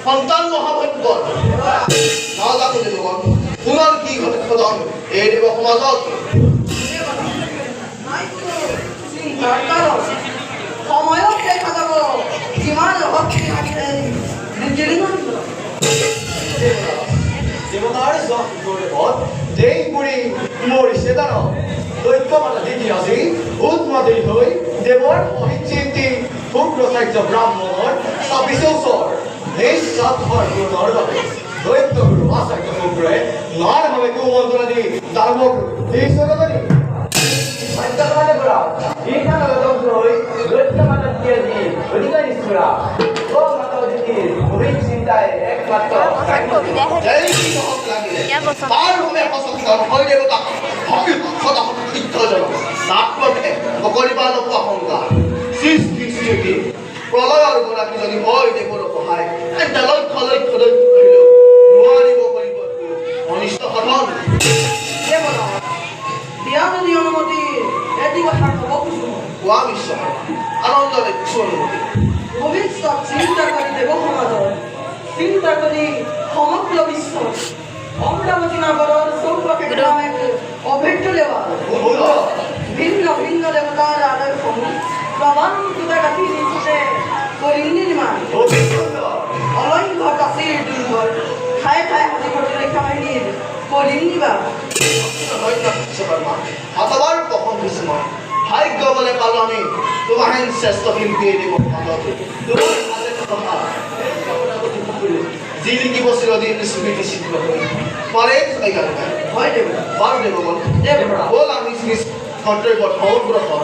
সন্তান মহাভাগ্য নাজানো দেবগণ পুনৰ কি ঘটন এই দেৱ সমাজত সময়ত দেখা যাব কিমান দেৱতাৰ জগত দেই পুৰি মৰিছে দান দৈত্য মাতা দিদি আজি ভূত মাদুৰী হৈ দেৱৰ অভিচিন্তি শুক্ৰচাৰ্য ব্ৰাহ্মণৰ ২৬ ওচৰ এই সাতঘৰ গুণৰ বাবে দৈত্য গুৰু আচাৰ্য শুক্ৰই নাৰভাৱে কুমন্ত্ৰণা দি দানৱক এই স্বগতনি সত্যকালে কৰা এইখন লগত হৈ দৈত্য মাতা দিয়ে দি অধিকাৰ ইচ্ছুৰা ও মাতা দিদিৰ অভিচিন্তাই একমাত্ৰ এই কি নহক লাগিলে তাৰ বাবে সচেতন হৈ দেৱতা সদা সিদ্ধজন তাৎপৰ্যে নকৰিবা নোপোৱা শংকা সৃষ্টি প্ৰলয়ৰ গৰাকীজনী হৈ দেৱৰ সহায় এটা লক্ষ্য কৰিলেও নোৱাৰিব কৰিব অনিষ্ট সাধন দিয়ানদী অনুমতি এটি কথা ক'ব খুজিছোঁ কোৱা নিশ্চয় আনন্দৰে কিছু অনুমতি ভৱিষ্যত চিন্তা কৰি দেৱ সমাজৰ চিন্তা কৰি সমগ্ৰ বিশ্বত অমৰাৱতী নগৰৰ চৌপাশে এক অভেদ্য দেৱাল ভিন্ন ভিন্ন দেৱতাৰ আলয়সমূহ প্ৰমাণ খুঁটা গাঁঠি নিশ্চে কৰি নিৰ্মাণ অলংঘ কাচিৰ দুৰ্গৰ ঠায়ে ঠায়ে হাতী প্ৰতিৰক্ষা বাহিনীৰ কৰি নিবা শতবাৰ প্ৰসন্ন হৈছোঁ মই ভাগ্য বলে পালনে তোমাৰ হেন শ্ৰেষ্ঠ শিল্পীয়ে দিব তোমাৰ কথা যি লিখিব চিৰদিন স্মৃতি চিত্ৰ কৰি পাৰে হয় দেৱ বাৰু দেৱগণ ব'ল আমি নিজ কৰ্তব্যত অগ্ৰসৰ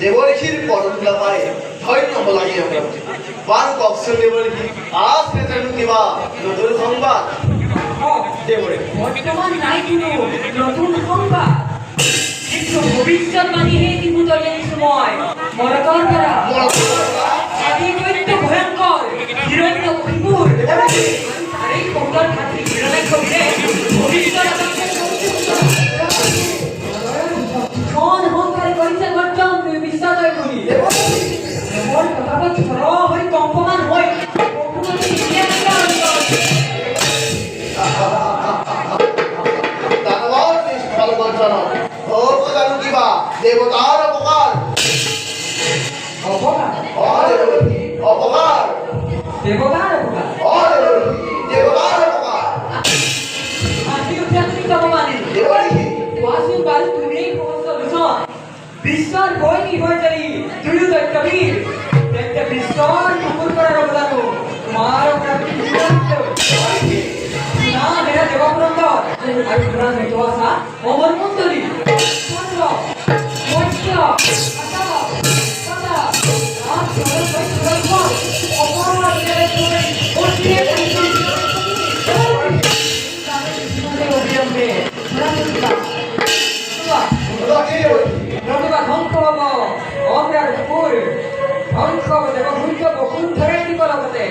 দেবঋষির পদধূলা পায়ে ধৈর্য লাগে আমরা বান কক্ষ দেবঋষি আজ পেতেন কিবা নতুন সংবাদ দেবরে বর্তমান নাই কোনো নতুন সংবাদ কিন্তু ভবিষ্যৎবাণীহে নিপুতলেন সময় মরকর দ্বারা আদি দৈত্য ভয়ঙ্কর হিরণ্য কপিপুর তারই কৌতল খাতি হিরণ্যাক্ষকে ভবিষ্যৎ কোন হংকারে করিছে গর্জন তুই বিশ্বাসয় করি এমন কথা ছড় হই কম্পমান হই প্রকৃতি নিয়ে দানবর নিষ্ফল গর্জন ও জানু কিবা দেবতার অপকার অপকার দেবঋষি অপকার দেবতার অপকার দেবঋষি দেবতার অপকার আজি উঠাত্রি তপমানে দেবঋষি ওয়াসু বালু তুমি সমস্ত বিষয় বিশ্বর বইনি হয়ে যাই তুই দৈত্যবীর একটা বিশ্বর ঠাকুর করার অবদান তোমার না মেরা দেবপ্রন্দর আর পুরাণ মেটোয়াসা অমর মন্দরী চন্দ্র মৈত্র আতা সদা আজ সদর বৈষ্ণব অপরাধ জেলে করে ওঠিয়ে অবিলম্বে নতুবা ধ্বংস হব অমরার পুকুর ধ্বংস হব দেব ভূত বকুন ধরে কি করা হতে